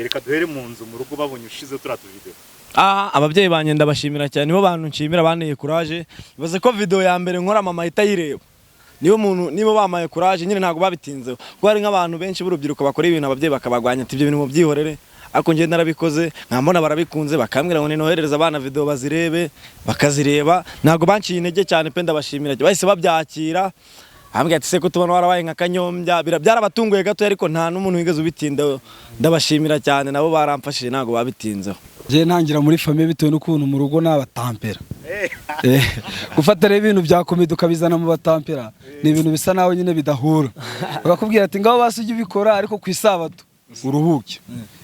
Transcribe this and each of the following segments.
reka duhere mu nzu mu rugo babonye ushize turatu video. Ababyeyi banye ndabashimira cyane nibo bantu nshimira banteye courage bivuze ko video ya mbere nkora mama itayireba nibo bamaye courage nyine ntago babitinzeho kuko hari nk'abantu benshi b'urubyiruko bakora ibintu ababyeyi bakabagwanya ati ibyo bintu mu byihorere ariko ngiye narabikoze nkambona barabikunze bakambwira ngo ninoherereza abana video bazirebe bakazireba ntago banciye intege cyane pe ndabashimira bahise babyakira ambwira ati se ko tubona warabaye nka kanyombya byarabatunguye gato ariko nta n'umuntu wigeze ubitinda ndabashimira cyane nabo baramfashije ntago babitinzeho je ntangira muri famille bitewe n'ukuntu mu rugo n'abatampera gufata rero ibintu byakomeye ukabizana mu batampera ni ibintu bisa nawe nyine bidahura bakakubwira ati ngaho basujye ubikora ariko ku isabato uruhuke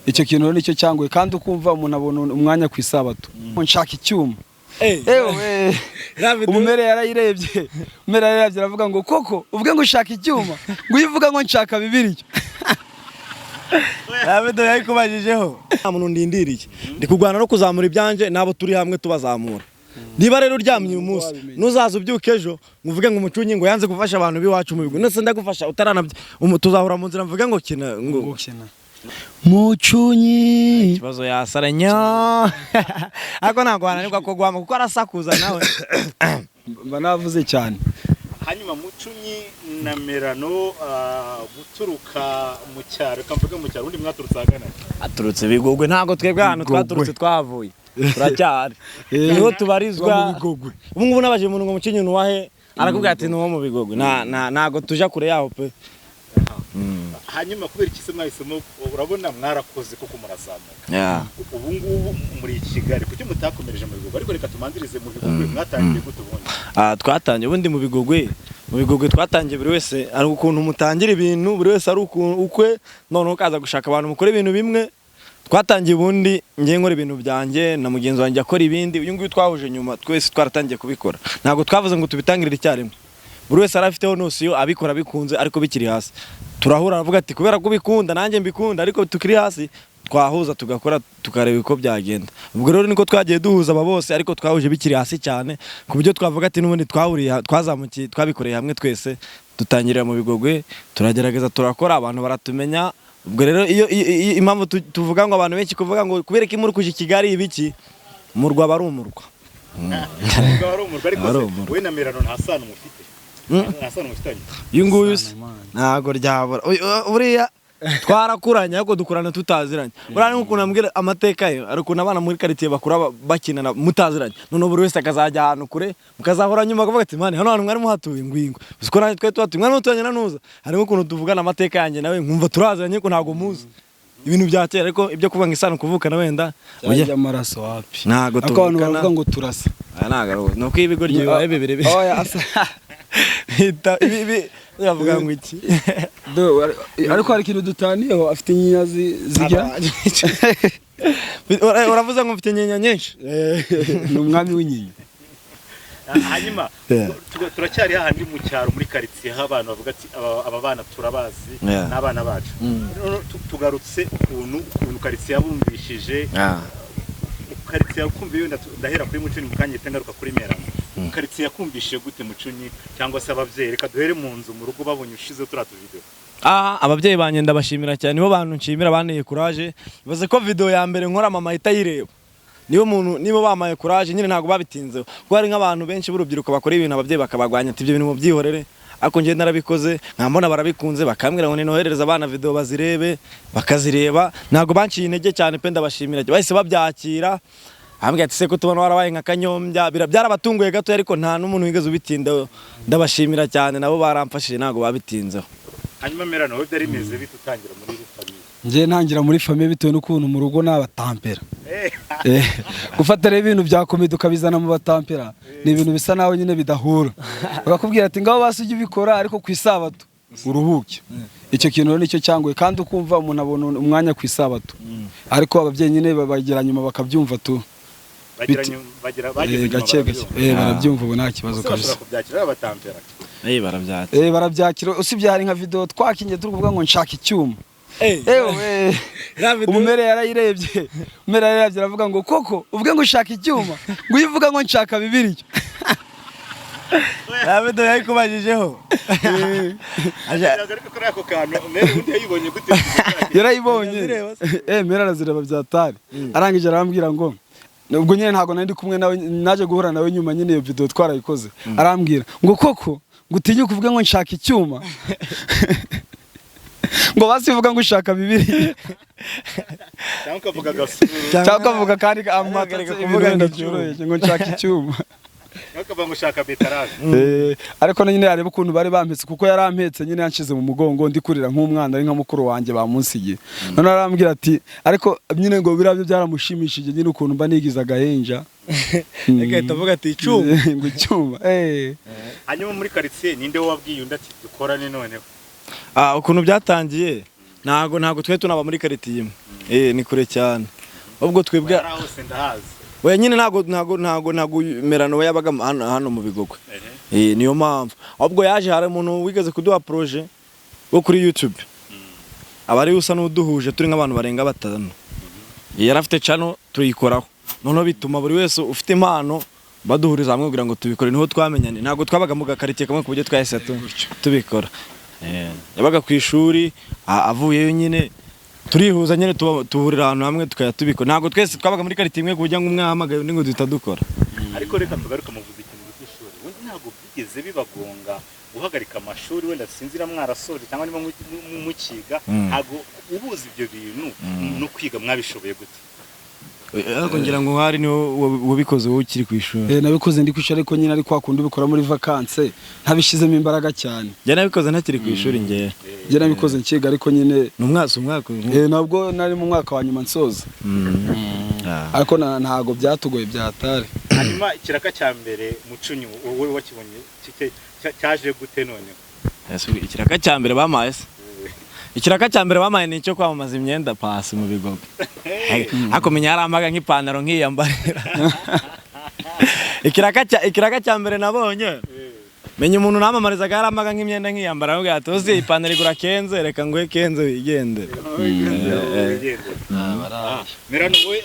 icyo kintu nicyo cyangoye kandi ukumva umuntu abona umwanya ku isabato nshaka icyuma umumere yarayirebye umumere yarayirebye aravuga ngo koko uvuge ngo ushaka icyuma ngo uyivuga ngo nshaka bibiryo David yayikubajijeho nta muntu ndindiriye ndi kugwana no kuzamura ibyanje nabo turi hamwe tubazamura niba rero uryamye uyu munsi nuzaza ubyuke ejo nguvuge ngo umucunyi ngo yanze gufasha abantu biwacu mu bigo nese ndagufasha utaranabye tuzahura mu nzira mvuge ngo kina ngo mucunyi ikibazo yasaranya ariko ntabwo wananirwa ko gwama kuko arasakuza nawe mba navuze cyane. Hanyuma mucunyi na Merano guturuka mu cyaro kamvuga mu cyaro undi mwaturutse agana aturutse Bigogwe ntago twebwe hano twaturutse twavuye turacyari niho tubarizwa ubu ngubu nabaje umuntu ngo mucinyi nuwahe arakubwira ati nuwo mu Bigogwe ntago tuja kure yaho pe. Hanyuma kubera iki se mwahisemo urabona mwarakoze koko murazamuka ubu ngubu muri Kigali kuki mutakomereje mu Bigogwe ariko reka tumanzirize mu Bigogwe mwatangiye gute ubundi? Twatangiye ubundi mu Bigogwe twatangiye buri wese ari ukuntu mutangira ibintu buri wese ari ukwe none ukaza gushaka abantu mukora ibintu bimwe twatangiye ubundi ngiye nkora ibintu byanjye na mugenzi wanjye akora ibindi uyu nguyu twahuje nyuma twese twaratangiye kubikora ntago twavuze ngo tubitangirire icyarimwe buri wese arafiteho nosiyo abikora bikunze ariko bikiri hasi turahura aravuga ati kubera ko bikunda nanjye mbikunda ariko tukiri hasi twahuza tugakora tukareba uko byagenda ubwo rero niko twagiye duhuza aba bose ariko twahuje bikiri hasi cyane ku buryo twavuga ati n'ubundi twahuriye twazamukiye twabikoreye hamwe twese dutangirira mu Bigogwe turagerageza turakora abantu baratumenya ubwo rero iyo impamvu tuvuga ngo abantu benshi kuvuga ngo kubera ko imuri kuje Kigali ibiki umurwa barumurwa ariko we na Merano nta sano mufite uyu nguyu ntago ryabura buriya twarakuranye ariko dukurana tutaziranye buriya n'ukuntu ambwira amateka ye ari ukuntu abana muri quartier bakura bakinana mutaziranye none buri wese akazajya ahantu kure mukazahora nyuma akavuga ati mane hano hantu mwari muhatuye ngwingo uko nanjye twe twatuye mwari mutanye nanuza harimo ukuntu tuvugana amateka yanjye nawe nkumva turaziranye ko ntago muzi ibintu bya kera ariko ibyo kuvuga ngo isano kuvukana wenda ujya amaraso wapi ntago tuvukana ngo turasa ntago nuko ibigo ryibaye bibiri ibi yavuga ngo iki ariko hari ikintu dutaniyeho afite inyinya zijya uravuze ngo mfite inyinya nyinshi ni umwami w'inyinya. Hanyuma turacyari hahandi mu cyaro muri quartier abantu bavuga ati aba bana turabazi n'abana bacu tugarutse ukuntu quartier yabumbishije quartier yakumviye ndahera kuri mucunyi mukanye tengaruka kuri Merano quartier yakumbishije gute mucunyi cyangwa se abavyeyi reka duhere mu nzu mu rugo babonye ushize turatu video. Ababyeyi banye ndabashimira cyane nibo bantu nshimira banteye courage bivuze ko video ya mbere nkora mama itayireba nibo bamaye courage nyine ntago babitinzeho kuko hari nk'abantu benshi b'urubyiruko bakora ibintu ababyeyi bakabagwanya ati ibyo bintu mu byihorere ariko ngiye narabikoze nkambona barabikunze bakambwira ngo ninoherereza abana video bazirebe bakazireba ntago banciye intege cyane pe ndabashimira bahise babyakira ambwira ati se ko tubona warabaye nka kanyombya byarabatunguye gato ariko nta n'umuntu wigeze ubitinda ndabashimira cyane nabo baramfashije ntago babitinzeho. Hanyuma Merano we byari meze bitutangira muri famille ngiye ntangira muri famille bitewe n'ukuntu mu rugo n'abatampera gufata rero ibintu byakomeye ukabizana mu batampera ni ibintu bisa nawe nyine bidahura bakakubwira ati ngaho basujye ubikora ariko ku isabato uruhuke icyo kintu nicyo cyangoye kandi ukumva umuntu abona umwanya ku isabato ariko ababyeyi nyine babagira nyuma bakabyumva tu barabyumva ubu nta kibazo kabisa barabyakira usibye hari nka video twakinye turi kuvuga ngo nshaka icyuma umumere yarayirebye umumere yarayirebye aravuga ngo koko uvuge ngo ushaka icyuma ngo uyivuga ngo nshaka bibiryo nta video yayikubajijeho ariko kuri ako kantu Mary undi yayibonye gute yarayibonye Mary arazireba byatari arangije arambwira ngo ubwo nyine ntago nari kumwe nawe naje guhura nawe nyuma nyine iyo video twarayikoze arambwira ngo koko ngutinye kuvuga ngo nshaka icyuma ngo basivuga ngo ushaka bibiri cyangwa kavuga kandi amategeko kuvuga ngo nshaka icyuma Nakaba ngushaka betarave. Ariko nyine yareba ukuntu bari bampetse kuko yarampetse nyine yanshize mu mugongo ndikurira nk'umwana ari nka mukuru wanjye bamunsigiye. None arambwira ati ariko nyine ngo birabyo byaramushimishije nyine ukuntu mba nigiza gahenja. Agahita avuga ati icyuma ngo icyuma. Hanyuma muri quartier ninde wabwiye undi ati dukorane noneho? Ukuntu byatangiye ntago twe tunaba muri quartier imwe. Ni kure cyane. Ubwo twebwe hose ndahazi. Oya nyine ntago merano yabaga hano mu Bigogwe. Niyo mpamvu. Ubwo yaje hari umuntu wigeze kuduha projet wo kuri YouTube. Abari usa n'uduhuje turi nk'abantu barenga 5. Yarafite channel tuyikoraho. Noneho bituma buri wese ufite impano baduhuriza hamwe kugira ngo tubikore niho twamenyane. Ntago twabaga mu gakaritiye kamwe kubyo twahise tubikora. Yabaga ku ishuri avuyeyo nyine turihuza nyine tuhurira ahantu hamwe tukaya tubikora. Ntago twese twabaga muri quartier imwe kujya ngumwe hamagaye ningo dutadukora. Ariko reka tugaruka muvuze ikintu cy'ishuri. Undi ntago bigeze bibagonga guhagarika amashuri wenda sinzira mwarasoje cyangwa niba mukiga ntago ubuzi ibyo bintu no kwiga mwabishoboye gute? Ariko ngira ngo hari niho wabikoze wowe ukiri ku ishuri. Nabikoze ndi kwishuri ariko nyine ari kwa kundi ubikora muri vacances ntabishizemo imbaraga cyane. Njye nabikoze ntakiri ku ishuri ngiye. Njye nabikoze nkiga ariko nyine umwaka nabwo nari mu mwaka wa nyuma nsoza. Ariko ntago byatugoye byatare. Hanyuma ikiraka cya mbere mucunyu wowe wakibonye cyaje gute none? Ikiraka cya mbere bamaye se. Ikiraka cya mbere bamaye ni cyo kwamamaza imyenda pasi mu Bigogwe. Akomenya yaramaga nk'ipantaro nk'iyambarira. Ikiraka cya mbere nabonye. Menye umuntu namamarizaga yaramaga nk'imyenda nk'iyambara ngo atoze ipantaro igura kenze reka ngwe kenze wigende. Merano we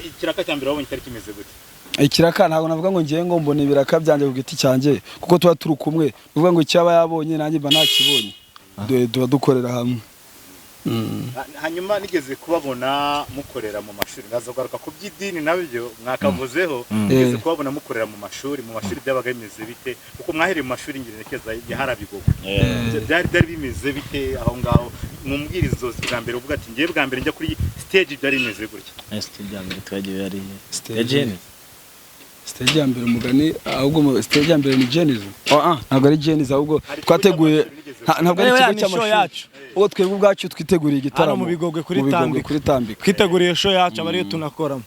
ikiraka cya mbere wabonye tariki imeze gute? Ikiraka ntago navuga ngo ngiye ngo mbone ibiraka byanje ku giti cyanjye kuko tuba turi kumwe. Uvuga ngo icyaba yabonye nanjye mba nakibonye. Dukorera hamwe. Hanyuma nigeze kubabona mukorera mu mashuri ngazogaruka ku by'idini nabyo mwakavuzeho nigeze kubabona mukorera mu mashuri byabaga bimeze bite kuko mwahereye mu mashuri ngirekeza ya Harabigogwe byari bimeze bite aho ngaho mu mbwirizo bwa mbere uvuga ati ngiye bwa mbere njya kuri stage byari bimeze gutya stage ya mbere twagiye yari stage ya mbere umugani ahubwo stage ya mbere ni Genesis ntabwo ari Genesis ahubwo twateguye ntabwo ari ikigo cy'amashuri ubwo twebwe ubwacu twiteguriye igitaramo mu Bigogwe kuri Tambika twiteguriye show yacu abari tunakoramo.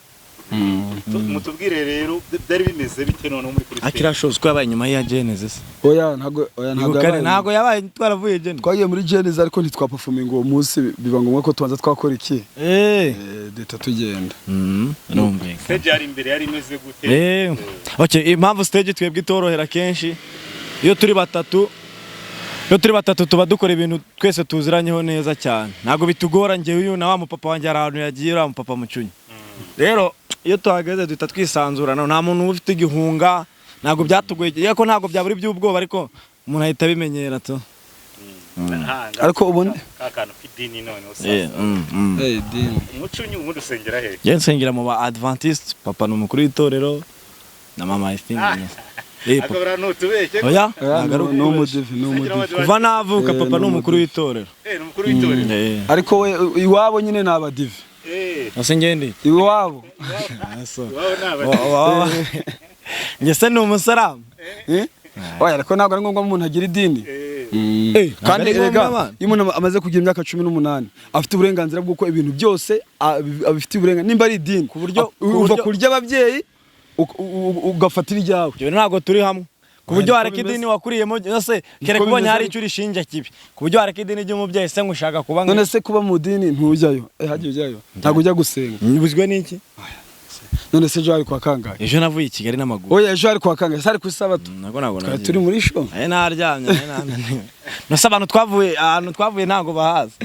Mutubwire rero byari bimeze bite none muri kuri akira shows ko yabaye nyuma ya Genesis. Ntago yabaye twaravuye Genesis twagiye muri Genesis ariko ntitwaperforming uwo munsi biba ngombwa ko tubanza twakora iki deta tugenda. Stage yari imbere yari imeze gute? Impamvu stage twebwe itorohera kenshi iyo turi batatu tuba dukora ibintu twese tuziranyeho neza cyane. Ntago bitugora ngewe uyu na wa mupapa wanjye ahantu yagiye wa mupapa mucunyi. Rero iyo tuhageze duhita twisanzurana nta muntu ufite igihunga ntago byatugoye yako ntago byaburi by'ubwoba ariko umuntu ahita bimenyera to. Ariko ubundi akantu k'idini none usanga dini mucunyi ubundi usengera he? Je nsengera mu ba Adventist papa no mukuru w'itorero na mama ifinga. Akabara nutubeshye oya no mudivi kuva navuka papa no mukuru w'itorero n'umukuru w'itorero ariko we iwabo nyine nabadivi asengendi iwabo ngese ni umusaramu oya ariko ntabwo ari ngombwa umuntu agira idini kandi rega iyo umuntu amaze kugira imyaka 18 afite uburenganzira bw'uko ibintu byose abifite uburenganzira nimba ari idini ku buryo uva kurya ababyeyi ugafatira ibyawe. Byo ntago turi hamwe. Ku buryo hareka idini wakuriyemo yose kere kubonye hari icyo rishinja kibi. Ku buryo hareka idini ry'umubyeyi se ngushaka kuba none se kuba mu dini ntujyayo hagiye ujyayo ntago ujya gusenga. Nibuzwe n'iki? None se jari kwa kangahe? Ejo navuye i Kigali n'amaguru. Oya ejo ari kwa kangahe sari ku Sabato. Ntago turi muri show. Naryamye nasa abantu twavuye ntago bahaza.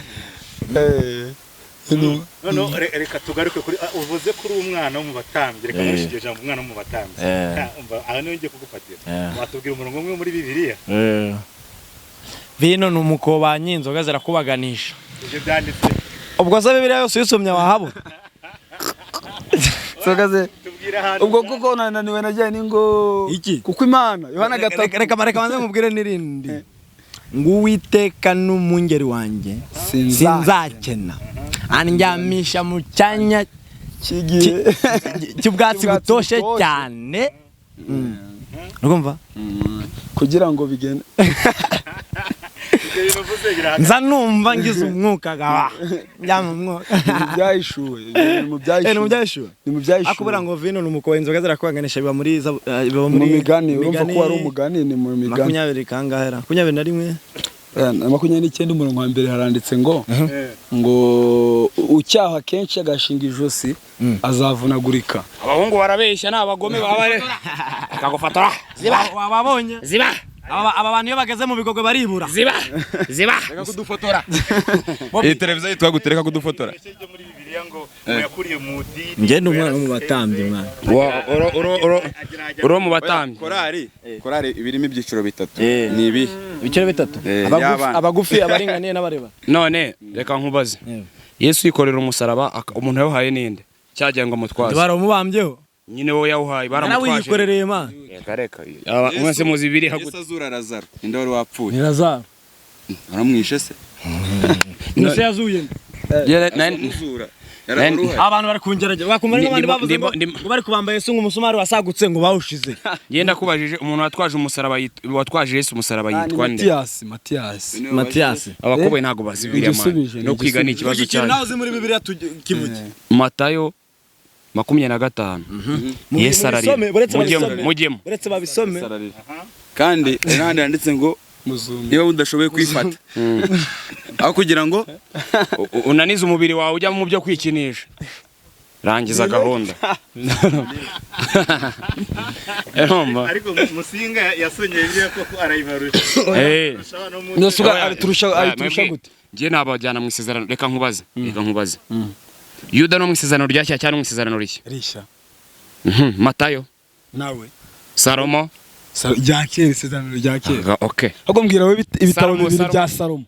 no reka tugaruke kuri uvuze kuri umwana wo mu batambyi reka mushigije umwana wo mu batambyi aha niyo ngiye kugufatira watubwira umurongo umwe muri Bibiliya vino numukobanyi inzoga zirakubaganisha ibyo byanditse ubwo se Bibiliya yose yisomye wahabura sogaze ubwo kuko nananiwe najyanye ngo kuko Imana Yohana 3 reka manze mubwire nirindi ngo Uwiteka n'umungeri wanjye sinzakena andyamisha mu cyanya cy'ubwatsi butoshe cyane urumva kugira ngo bigende nza numva ngize umwuka gawa byayishuwe ni mu byayishuwe akubura ngo vino numuko inzoga zirakubanganisha biba muri migani urumva ko ari umugani ni mu migani 20 kangahera 21 29 umurongo wa mbere haranditse ngo ucyaha kenshi agashinga ijosi azavunagurika abahungu barabeshya n'abagome akagufatora wababonye ziba aba bantu iyo bageze mu bigogwe baribura ziba reka kudufotora iyi televiziyo yitwa gutereka kudufotora muri Bibiliya ngo yakuriye mu dini ngende umwana mu batambyi mwana uro mu batambyi korari ibirimo ibyiciro bitatu ni ibi ibiciro bitatu abagufi abaringaniye n'abareba none reka nkubaze Yesu yikorera umusaraba umuntu yawuhaye ninde cyagiye ngo mutwaze baramubambyeho nyine wowe yawuhaye baramutwaje nawe yikorereye man reka mwese muzi biri Yesu azura Lazaro inde wari wapfuye ni Lazaro aramwishe se nise yazuye azura abantu bari kungerageza bakumva n'abandi bavuze ngo bari kubamba Yesu nk'umusumari wasagutse ngo bawushize yenda kubajije umuntu watwaje umusaraba watwaje Yesu umusaraba yitwa nde Mathias abakoboye ntago bazi Bibiliya no kwiga ni ikibazo cyane naho uzi muri Bibiliya kivuge Matayo 25 Yesu arari mujyemo uretse babisome kandi n'ahandi handitse ngo niba udashoboye kwifata aho kugira ngo unanize umubiri wawe ujya mu byo kwikinisha rangiza gahunda ariko Musinga yasonye Bibiliya koko arayibarusha turusha gute ngiye nabajyana mu isezerano reka nkubaze Yuda no mu isezerano ryashya cyane mu isezerano rishya Matayo nawe Salomo ryakera isezerano ryakera okay ahubwo mbwira we ibitabo bibiri bya Salomo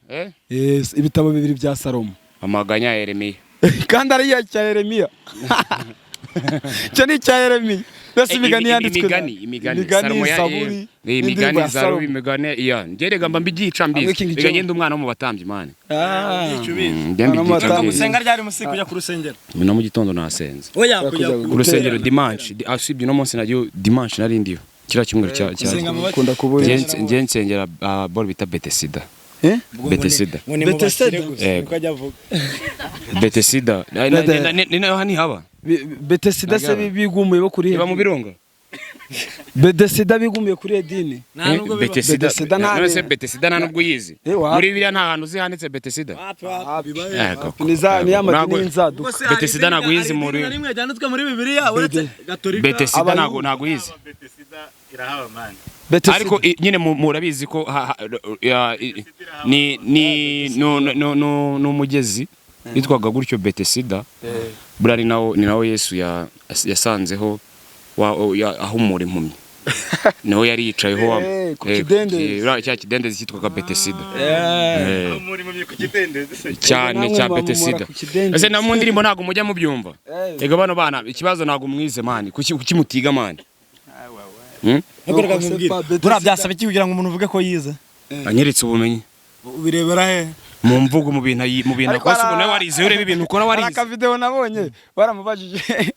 yes ibitabo bibiri bya Salomo amaganya ya Yeremiya kandi ari ya cya Yeremiya cyo ni cya Yeremiya bese imigani yanditswe imigani Saburi imigani Zarubi imigani iya ngerega mba mbigica mbizi bigagenda umwana wo mu batambyi mane musenga ryari musi kujya ku rusengero no mu gitondo nasenze oya kujya ku rusengero dimanche asibye no munsi nagiye dimanche nari ndiyo kira kimwe cya kunda kubura nge nsengera bol bita Betesida Betesida ukajya avuga Betesida ni naho hani haba Betesida se bigumiye bo kuri iba mu birunga Betesida bigumiye kuri edini Betesida nta nubwo yizi muri Bibiliya nta hantu zihanditse Betesida ni y'amadini y'inzaduka Betesida ntago yizi muri rimwe ryanditswe muri Bibiliya uretse Gatolika Betesida ntago yizi irahaba mani ariko nyine murabizi ko ni umugezi witwaga gutyo Betesida burari ni nawo Yesu yasanzeho ahumura impumyi niho yari yicayeho cya kidendezi cyitwaga Betesida cyane cya Betesida ese na mu ndirimbo ntago mujya mubyumva ega bano bana ikibazo ntago mwize mani kuki mutiga mani bura byasaba iki kugira ngo umuntu uvuge ko yize anyeretse ubumenyi birebera he mu mvugo mu bintu kwase ubona warize urebe ibintu ukora warize aka video nabonye baramubajije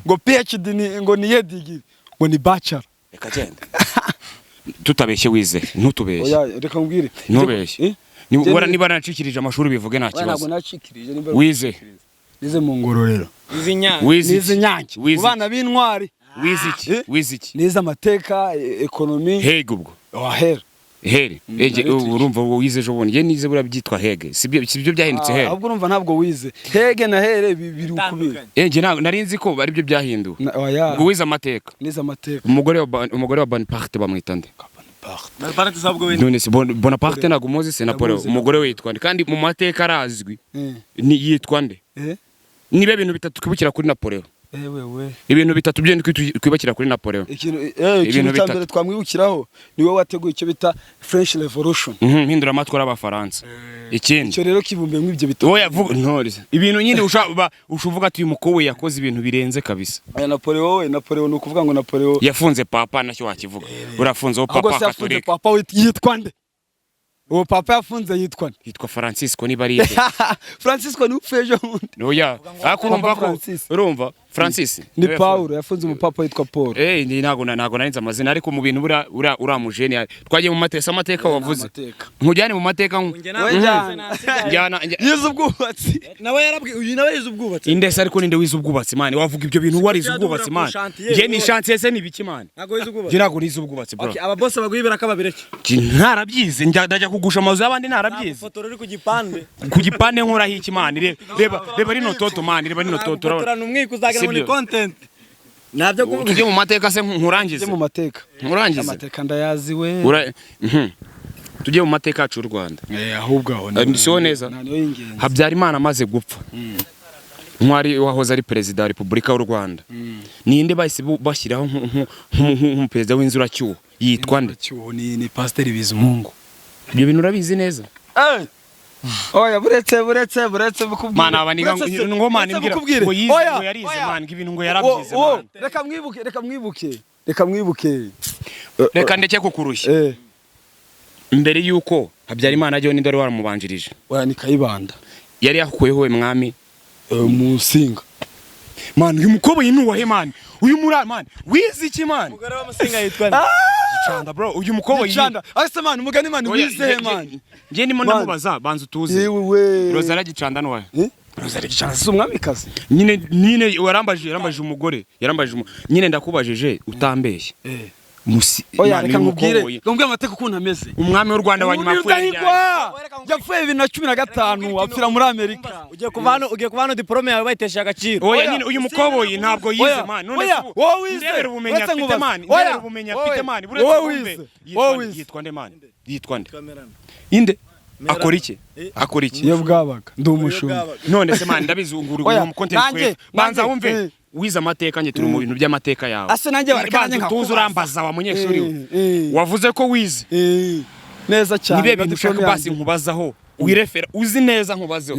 ngo PhD ngo ni yedigi ngo ni bachelor reka genda tutabeshye wize ntutubeshye oya reka mbwire ntubeshye niba nacikirije amashuri bivuge nta kibazo ntabwo nacikirije wize nize mu ngororero izi nyange ubana b'intwari wize iki nize amateka ekonomi hege ubwo wahera Heri urumva wize ejo bundi nize bura byitwa hege sibyo byahindutse heri ahubwo urumva ntabwo wize hege na here biri ukubira nge nari nzi ko ari byo byahinduwe ngo wize amateka nize amateka umugore wa Bonaparte bamwita nde none se Bonaparte ntabwo umuzi se Napoleon umugore we yitwa nde kandi mu mateka arazwi ni yitwa nde nibe ibintu bitatu twibukira kuri Napoleon ibintu bitatu byo twibukira kuri Napoleon ibintu bitatu twamwibukiraho niwe wateguye icyo bita French Revolution mpindura amatwara y'abafaransa ikindi icyo rero kibumbe mw'ibyo bitatu oya vuga ntore ibintu nyine ushuvuga ati uyu mukowe yakoze ibintu birenze kabisa Napoleon ni ukuvuga ngo Napoleon yafunze papa nacyo wakivuga urafunze wo papa Catholique papa yitwa nde uwo papa yafunze yitwa nde yitwa Francisco niba ari Francisco ni upfejo oya akurumva ko urumva Francis ni Paulo yafunze umupapa yitwa Paul ni ntago narinze amazina ariko mu bintu ura mujeni twagiye mu amateka wavuze nkujyane mu mateka njyana yize ubwubatsi nawe yize ubwubatsi indese ariko ninde wize ubwubatsi man wavuga ibyo bintu warize ubwubatsi man je ni chantier se nibiki man ntago nize ubwubatsi bro aba boss bagwibira kababireke ntarabyize ndajya kugusha amazu y'abandi ntarabyize foto uri ku gipande nkora hiki man reba rino toto man reba rino toto urabona umwiko uzagira muri content nabyo tujye mu mateka se nkurangize mu mateka nkurangize amateka ndayazi we tujye mu mateka yacu y'u Rwanda ahubwo aho ndisiho neza Habyarimana amaze gupfa ntwari wahoze ari perezida wa Repubulika y'u Rwanda ninde bahise bashyiraho nk'umuperezida w'inzuracyuho yitwa nde ni Pasteur Bizimungu ibyo bintu urabizi neza oya buretse bukubwira mana abaniga ngo mana imbwira ngo yize ngo yarize mana ibintu ngo yarabyize mana reka mwibuke reka ndeke kukurushya mbere yuko Habyarimana ajyeho n'indore waramubanjirije oya ni Kayibanda yari yakuyeho mwami Musinga man uyu mukoboyi nuwahe man uyu muri man wize iki man umugore wa Musinga yitwa Gicanda bro uyu mukoboyi Gicanda ase man umugani man wize man ngiye ndimo ndamubaza banza utuze Rozara Gicanda nwaye Rozara Gicanda si umwamikazi nyine yarambajije umugore nyine ndakubajije utambeshye oya reka nkubwire amateka ukuntu ameze umwami w'u Rwanda wa nyuma yapfuye 2015 apfira muri Amerika ugiye kuva hano diplome yawe bayitesha agaciro oya nyine uyu mukoboyi ntabwo yize man none wowe wize ndebera ubumenyi afite man yitwa nde man yitwa nde inde akora iki iyo bwabaga ndi umushumba none se man ndabizi nguru mu content kwe banza wumve wize amateka nge turi mu bintu by'amateka yawe ase nanjye barakanye nka tuzi urambaza wa munyeshuri wavuze ko wize neza cyane nibe bintu ushaka basi nkubazaho wirefera uzi neza nkubazeho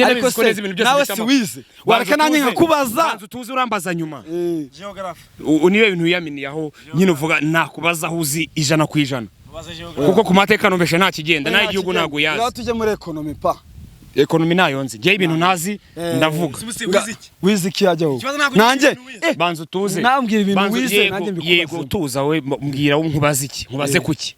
ariko se ibintu byose nawe si wize wareka nanjye nkakubaza banza tuzi urambaza nyuma geography nibe bintu yaminiyaho nyine uvuga nakubazaho uzi 100% kuko ku mateka nombeshe nta kigenda nayo igihugu nago yazi rero tujye muri economy pa economy nayo nzi ngiye ibintu nazi ndavuga wize iki yajyaho nanjye banza tuze nambwira ibintu wize nanjye mbikubaza yego tuza we mbwira nkubaze iki nkubaze kuki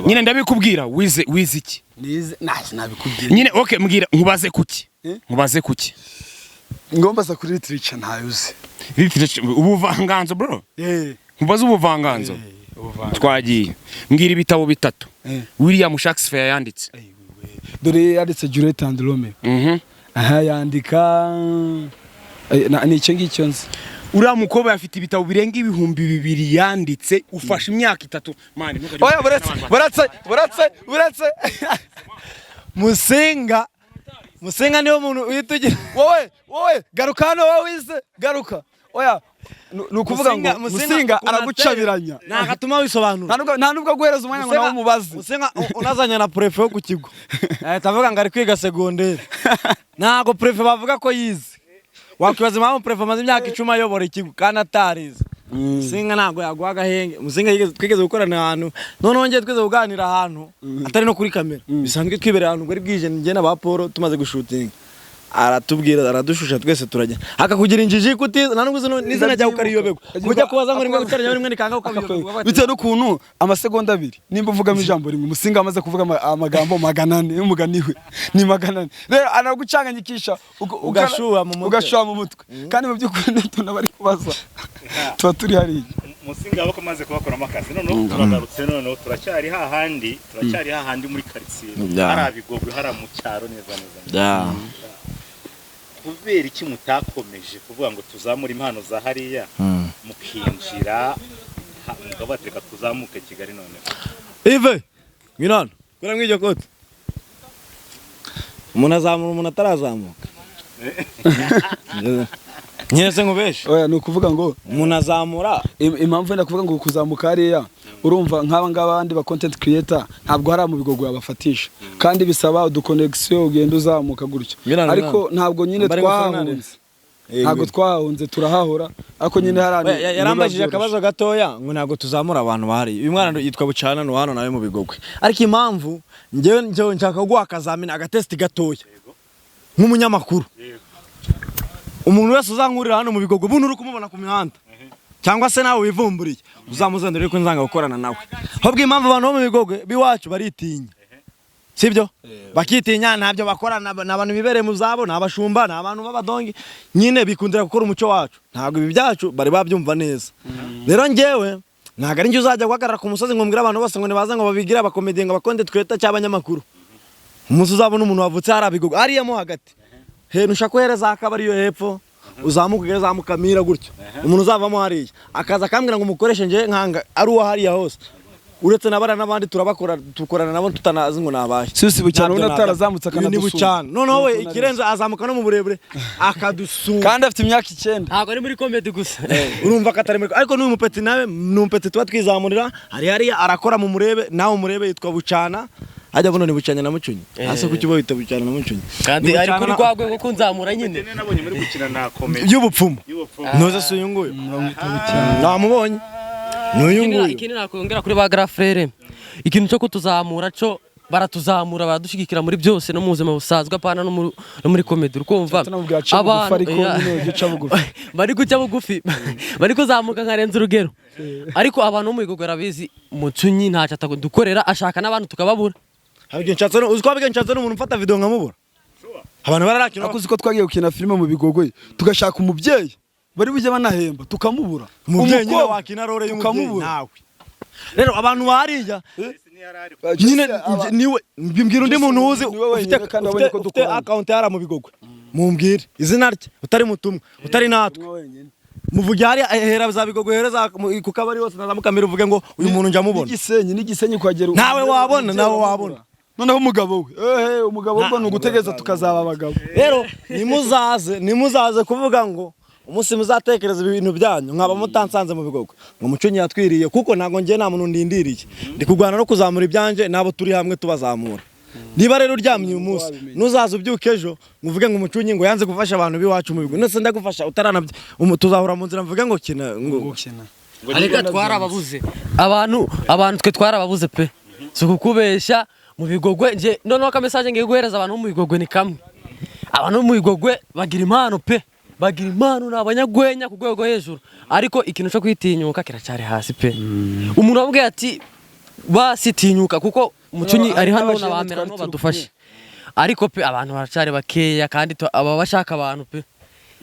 nyine ndabikubwira wize iki nize nabikubwira nyine okay mbwira nkubaze kuki ngombaza kuri literature ntayuze ubuvanganzo bro nkubaze ubuvanganzo twagiye mbwira ibitabo bitatu William Shakespeare yanditse dore yanditse Juliet and Romeo aha yandika ni icyo ngicyo nzi uriya mukobwa afite ibitabo birenga 2,000 yanditse ufashe imyaka 3 man oya buretse Musinga niyo muntu uyitugira wowe garuka hano wowe wize garuka oya nukuvuga ngo Musinga aragucabiranya nagatuma wisobanura nta nubwo aguhereza umwanya ngo nawe umubaze Musinga unazanya na prefet yo ku kigo tavuga ngo ari kwiga secondaire ntago prefet bavuga ko yize wakwibaza impamvu prefet amaze imyaka 10 ayobora ikigo kandi atarize Musinga ntago yaguha agahenge Musinga twigeze gukorana ahantu none ngiye twigeze kuganira ahantu atari no kuri kamera bisanzwe twibereye ahantu bari bwije ngiye na ba Paul tumaze gushutinga aratubwira aradushusha twese turajya akakugira injiji kutiza nanubwo nizana jya ukariyobego kujya kubaza ngo rimwe gutaranya rimwe nikanga ukabiyobego bitewe n'ukuntu amasegonda 2 nimba uvugamo ijambo rimwe Musinga amaze kuvuga amagambo 400 y'umuganiwe ni 400 rero anagucanganyikisha ugashuha mu mutwe kandi mu by'ukuri netuna bari kubaza tuba turi hari Musinga abo komaze kubakoramo akazi none turagarutse none turacyari hahandi muri quartier harabigogwe haramucyaro neza kubera iki mutakomeje kuvuga ngo tuzamura impano za hariya mukinjira mugabo atereka tuzamuke Kigali none Ive ngirana kora mw'iryo kote umuntu azamura umuntu atarazamuka nyese nkubeshe oya ni ukuvuga ngo umuntu azamura impamvu wenda kuvuga ngo kuzamuka hariya urumva nk'aba ngabandi ba content creator ntabwo hari mu bigogo yabafatisha kandi bisaba uduconnection ugenda uzamuka gutyo ariko ntabwo nyine twahunze ntabwo twahunze turahahora ariko nyine harani yarambajije akabazo gatoya ngo ntabwo tuzamura abantu bahari uyu mwana yitwa Bucana no hano nawe mu bigogwe ariko impamvu njyewe nshaka guha akazamini agatesti gatoya nk'umunyamakuru umuntu wese uzankurira hano mu bigogwe buntu uri kumubona ku mihanda cyangwa se nawe wivumburiye uzamuzanire ko nzanga gukorana nawe ahubwo impamvu abantu bo mu bigogwe biwacu baritinya sibyo bakitinya ntabyo bakorana n'abantu bibereye mu zabo n'abashumba n'abantu b'abadongi nyine bikundira gukora umuco wacu ntabwo ibi byacu bari babyumva neza rero njyewe ntabwo ari njye uzajya guhagarara ku musozi ngo mbwire abantu bose ngo nibaze ngo babigire abakomediye ngo abakonde tweta cy'abanyamakuru umunsi uzabona umuntu wavutse hari abigogwe ariya mo hagati ntushaka kohereza akabari yo hepfo uzamuka uzamukamira gutyo umuntu uzavamo hariya akaza akambwira ngo umukoreshe nje nkanga ari uwo hariya hose uretse nabara n'abandi tukorana nabo tutanazi ngo nabaye sisi Bucana ubona atarazamutse akanadusuma noneho we ikirenze azamuka no mu burebure akadusuma kandi afite imyaka 9 ntabwo ari muri comedy gusa urumva katari muri ariko n'uyu mupeti nawe n'umupeti tuba twizamurira hariya arakora mu murebe nawe umurebe yitwa Bucana ajya buno ni Bucanya na Mucunyi ase kuki bo yita Bucana na Mucunyi kandi ari kuri kwagwe ngo kunzamura nyine nabonye muri gukina na comedy y'ubupfumu noze suyu nguyu namubonye n'uyu nguyu ikindi nakongera kuri ba Grand Frere ikintu cyo kutuzamura cyo baratuzamura badushigikira muri byose no mu buzima busanzwe apana no muri comedy urukumva bari guca bugufi bari kuzamuka nkarenza urugero ariko abantu mu bigogwe rabizi Mucunyi ntacyo atadukorera ashaka n'abantu tukababura habyo nshatse no uziko habyo nshatse n'umuntu ufata video nkamubura abantu bararakira akuzi ko twagiye gukina filime mu bigogwe tugashaka umubyeyi bari bujye banahemba tukamubura umubyeyi nyine wakina role y'umubyeyi nawe rero abantu bahariya nyine niwe mbimbwira undi muntu uzi ufite account yara mu bigogwe mumbwire izina rye utari mutumwe utari natwe muvuge hari hera za bigogwe hereza ku kabari hose nazamukamira uvuge ngo uyu muntu njya mubona n'igisenyi kwagera nawe wabona noneho umugabo we umugabo ubwo nugutegeza tukazaba abagabo rero nimuzaze kuvuga ngo umunsi muzatekereza ibintu byanyu nkaba mutansanze mu bigogwe ngo Mucunyi yatwiriye kuko ntago ngiye nta muntu ndindiriye ndi kugwana no kuzamura ibyanje nabo turi hamwe tubazamura niba rero uryamye uyu munsi nuzaza ubyuke ejo muvuge ngo Mucunyi ngo yanze gufasha abantu biwacu mu bigogwe nese ndagufasha utarana tuzahura mu nzira mvuge ngo kina ariko twarababuze abantu twe twarababuze pe sukukubesha mu bigogwe nje noneho ka message ngiye guhereza abantu mu bigogwe ni kamwe abantu mu bigogwe bagira impano pe bagira impano n'abanyagwenya ku rwego hejuru ariko ikintu cyo kwitinyuka kiracyari hasi pe umuntu wabwiye ati basitinyuka kuko Mucunyi ari hano n'abamera no badufashe ariko pe abantu baracyari bakeya kandi aba bashaka abantu pe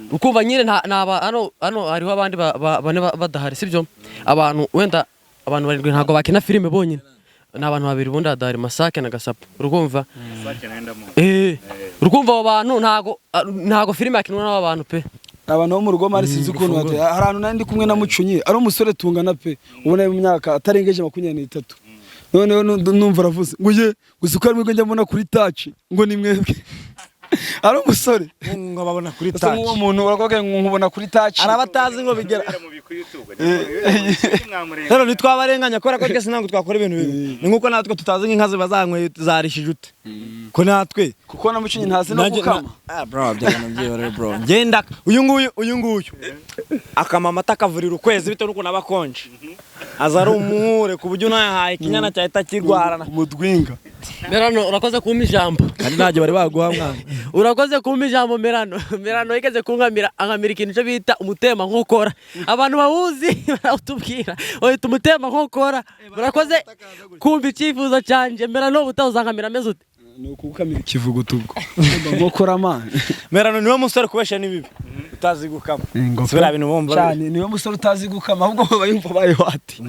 ukumva nyine hano hariho abandi bane badahari sibyo abantu wenda abantu barindwi ntago bakina filime bonyine n'abantu babiri bundi adahari Masake na Gasapo urumva urumva abo bantu ntago filime yakinwa n'abo bantu pe abantu bo mu rugo mari sinzi ukuntu hari ahantu nandi kumwe na Mucunyi ari umusore tungana pe ubona mu myaka atarengeje 23 none numva ravuze ngo ye gusukara mwego njya mbona kuri touch ngo ni mwebwe ari umusore ngo babona kuri touch uwo muntu urakoge ngo nkubona kuri touch arabatazi ngo bigera rero nitwabarenganya kora ko twese ntabwo twakora ibintu bibi ni nkuko natwe tutazi nk'inkazi bazanywe zarishije ute ko natwe kuko na Mucunyi ntazi no gukama bro byabana bro ngenda uyu nguyu akamama atakavurira ukwezi bito nuko nabakonje azari umuhure ku buryo nayahaye kinyana cyahita kigwarana umudwinga Merano urakoze kumpa ijambo kandi ntaje bari baguha mwana urakoze kumpa ijambo Merano yigeze kunkamira ankamira ikintu cyo bita umutema nkokora abantu bawuzi baratubwira oye tumutema nkokora urakoze kumpa icyifuzo cyanje Merano utazankamira meze ute nuko ukamira ikivuguto ubwo nkokora man Merano niwe musore kubesha nibibi utazi gukama sibira bintu bomba cyane niwe musore utazi gukama ahubwo bayumva baye wati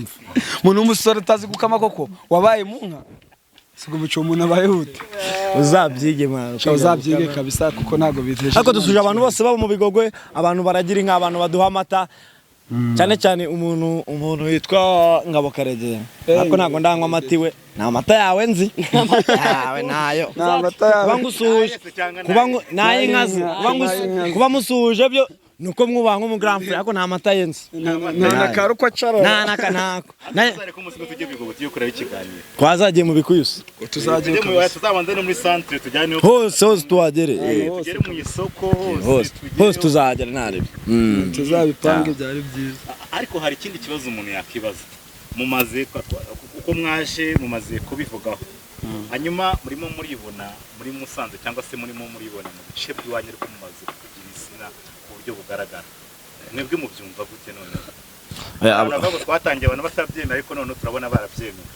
muntu umusore utazi gukama koko wabaye mu nka sigo muco umuntu abaye hute uzabyige mwana uzabyige kabisa kuko ntago biteje ariko dusuje abantu bose baba mu bigogwe abantu baragira inka abantu baduha amata cyane cyane umuntu witwa Ngabo Karegera ariko ntabwo ndanywa amata iwe nta mata yawe nzi yawe nayo nta mata yawe kuba ngusuje kuba musuje byo nuko mwubaha nk'umugramfre ariko nta mata yenzi nta karuko acara nta kanako ariko umunsi ko tugiye bigobo tugiye kureba ikiganiro twazagiye mu bikuyusa tuzagiye tuzabanza no muri centre tujyane hose tuhagere tugere mu isoko hose tuzagera narebe tuzabipange byari byiza ariko hari ikindi kibazo umuntu yakibaza mumaze uko mwaje mumaze kubivugaho hanyuma murimo muribona muri Musanze cyangwa se murimo muribona mu bice by'iwanyu rwo mumaze kugira izina ku buryo bugaragara mwebwe mubyumva gute none abantu twatangiye abantu batabyemera ariko none turabona barabyemera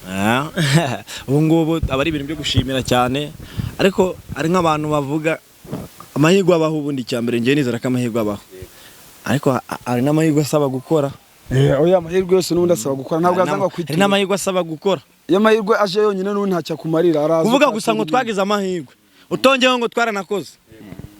ubu ngubu aba ari ibintu byo gushimira cyane ariko ari nk'abantu bavuga amahirwe abaho ubundi cyambere ngiye nizera ko amahirwe abaho ariko ari n'amahirwe asaba gukora oya amahirwe yose n'ubundi asaba gukora ntabwo azanga kwitura hari n'amahirwe asaba gukora iyo amahirwe aje yonyine n'ubundi ntacyo akumarira araza kuvuga gusa ngo twagize amahirwe utongeyeho ngo twaranakoze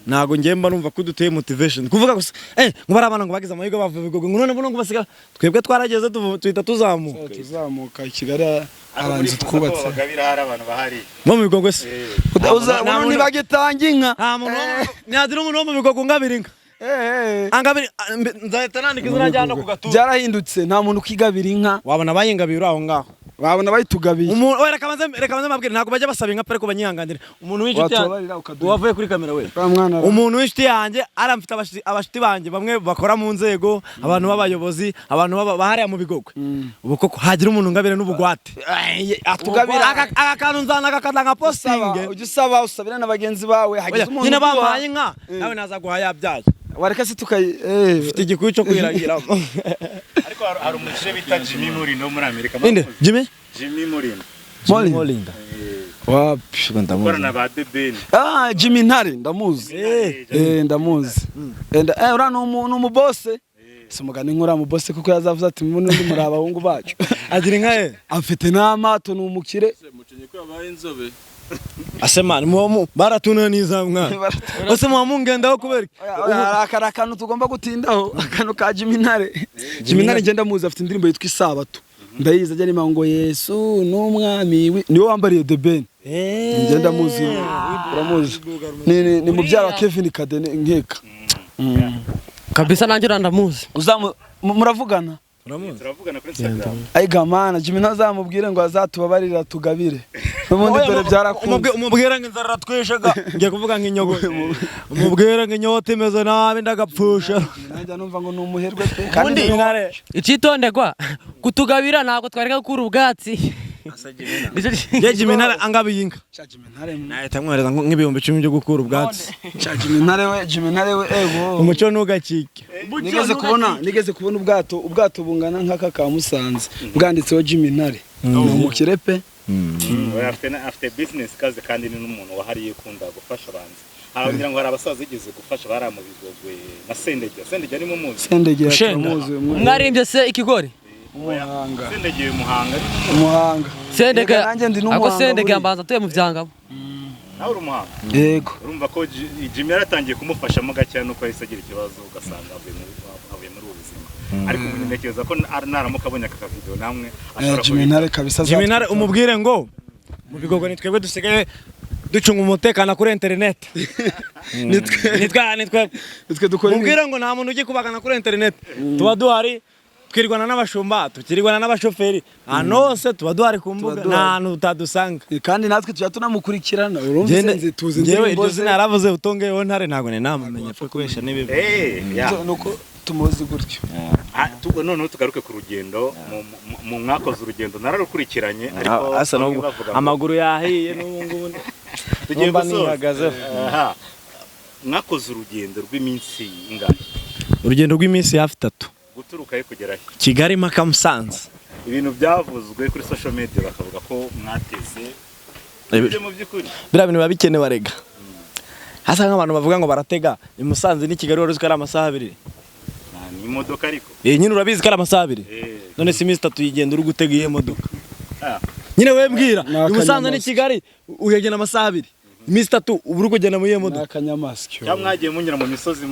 ntago ngemba numva ko duteye motivation kuvuga gusa ngo bari abana ngo bagize amahirwe bavuye Bigogo ngo none ngo basiga twebwe twarageze tuhita tuzamuka i Kigali aranze twubatse bagabira hari abantu bahari mu Bigogo se umuntu nibagitanga inka nta muntu ntihadira umuntu wo mu Bigogo ngabira inka angabiri nzahita nandika izina rya no ku gatuza byarahindutse nta muntu ukigabira inka wabona bayingabira aho ngaho babona bayitugabiye umuntu reka manze mabwire ntago bajya basaba inka ariko banyihanganira umuntu w'inshuti wavuye kuri kamera we umuntu w'inshuti yanjye aramfite abashiti banjye bamwe bakora mu nzego abantu b'abayobozi abantu bahariya mu Bigogo ubu koko hagira umuntu ngabire n'ubugwate atugabira akakantu nzana nka postinge ujye usabira n'abagenzi bawe hagize umuntu nyine bampaye inka nawe nazaguha yabyaye wareka se ufite igikuyu cyo kwiragiramo ariko hari umusore bita Jimmy Mullindo muri Amerika inde Jimmy Mullindo wapi ndamuzi ba Debeni Jimmy Ntare ndamuzi ndamuzi ura n'umuntu bose simugana inkura mu bose kuko yazavuze ati muno ndi muri abahungu bacu agira inka afite n'amato n'umukire mucenye ko yabaye inzobe asemana baratunaniza mwana bose mugendaho kubera hari akantu tugomba gutindaho akantu ka Jimmy Ntare ngenda muzi afite indirimbo yitwa Isabato ndayiza ajya nima ngo Yesu n'umwami niwe wambariye The Ben ngenda muzi uramuzi ni mubyara wa Kevin Kade nkeka kabisa nanjye urandamuzi muravugana turavugana kuri Instagram aiga mana Jimmy ntazamubwire ngo azatubabarira tugabire n'ubundi dore byarakunze umubwire ngo inzara tweshaga ngiye kuvuga nk'inyogo umubwire ngo inyota imeze nabi ndagapfusha nanjye numva ngo numuherwe pe kandi icitondegwa kutugabira ntabwo twareka gukura ubwatsi Jimmy Ntare angabiye inka nahita mwohereza nk'ibihumbi 10 byo gukura ubwatsi Jimmy Ntare we ego umuco ntugacike nigeze kubona ubwato bungana nk'aka ka Musanze bwanditseho Jimmy Ntare umukire pe afite business kaze kandi ni n'umuntu wahariye kunda gufasha abantu ngira ngo hari abasaza igeze gufasha bari mu Bigogwe na Sendege arimo muzi Sendege mwarimbye se ikigori Umuhanga Sendege Muhanga Sendege ako Sendege yambanza tuye mu byangabo nawe uri umuhanga yego urumva ko Jimmy yaratangiye kumufashamo gake nuko yahise agira ikibazo ugasanga avuye muri ubu buzima ariko umuntu ntekereza ko naramuka abonye aka video namwe Jimmy Ntare kabisa Jimmy Ntare umubwire ngo mu Bigogo nitwebwe dusigaye ducunga umutekano kuri internet nitwe dukora umubwire ngo nta muntu ugiye kubagana kuri internet tuba duhari twirwana n'abashumba tukirwana n'abashoferi anose tuba duhari ku mbuga nta utadusanga kandi natwe tujya tunamukurikirana urumva senze tuzi ngewe iryo zina yaravuze utongeyeho Ntare ntago ne namamenye pe kubesha nibibi nuko tumuzi gutyo noneho tugaruke ku rugendo mu mwakoze urugendo nararukurikiranye ariko asa no amaguru yahiye n'ubu ngubu tugiye gusoza mwakoze urugendo rw'iminsi ingahe urugendo rw'iminsi hafi 3 guturuka kugera Kigali mpaka Musanze ibintu byavuzwe kuri social media bakavuga ko mwateze ibyo mu by'ukuri bira bintu babikenewe barega hasa nk'abantu bavuga ngo baratega i Musanze ni Kigali waruzi ko ari amasaha 2 ni imodoka ariko nyine urabizi ko ari amasaha 2 none si iminsi 3 yigenda uri gutega iyo modoka nyine we mbwira i Musanze ni Kigali uyagena amasaha 2 iminsi 3 uri kugenda mu iyo modoka akanyamasyo cyangwa mwagiye munyura mu misozi